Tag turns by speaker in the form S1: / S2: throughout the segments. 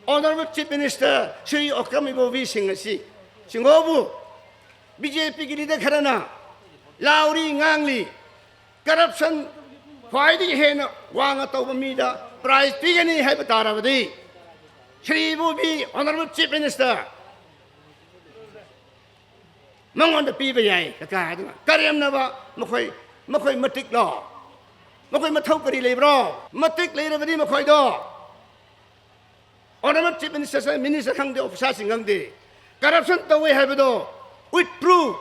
S1: Honorable Chief Minister Shri Okamibovi Singasi Singobu BJP ki leader kharana Lauri Ngangli corruption khwaidi hena wanga tawba mida prize pigani haiba taravadi Shri Bubi Honorable Chief Minister Mangon the people yai kaka Kariam Nava Makoy Matik law Makoy Matokari Lebro Matik Lebadi Makoy do Honorable Chief Minister Minister Hang the officers in Gangdi corruption the way have do with proof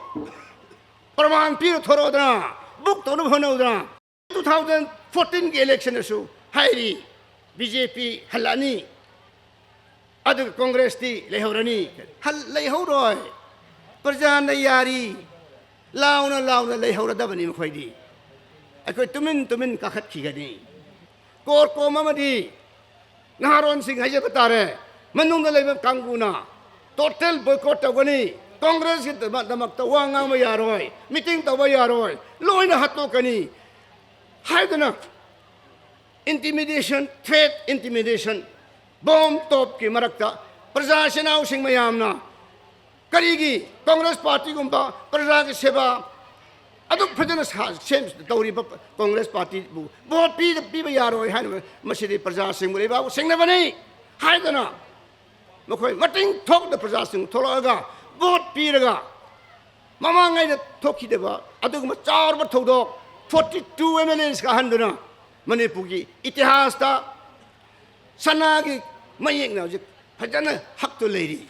S1: Praman Piro Torodra book to Honodra 2014 election issue Hairi BJP Halani other Congress ti Lehorani Hal Lehoroi Perjana Yari Launa Lehora Davani Mukwaidi. I could tumin kakat kigani. Korko Mamadi Naharon Singh Hayapatare Manung the Level Kanguna Total boycott Tawani Congress the Maktawanga Mayaroi meeting Tawayaroi Loina Hatokani Haidana intimidation, threat intimidation bomb top ki marakta Prasashan housing Mayamna Karigi, Congress Party Gumba, Prasaki Seba, Aduk President James, the Tori Congress Party, both the people Yaro, Hanway, Mashidi Prasasing, Muriba, Singavani, Haidana, Mokoi, Mating talk the Prasasing, Tolaga, both Piraga, Mamanga Toki Deva, Aduk Machar Todo, 42 MLAs Kahandana, Manipugi, Itihasta, Sanagi, Maying now, Pajana, Hakto lady.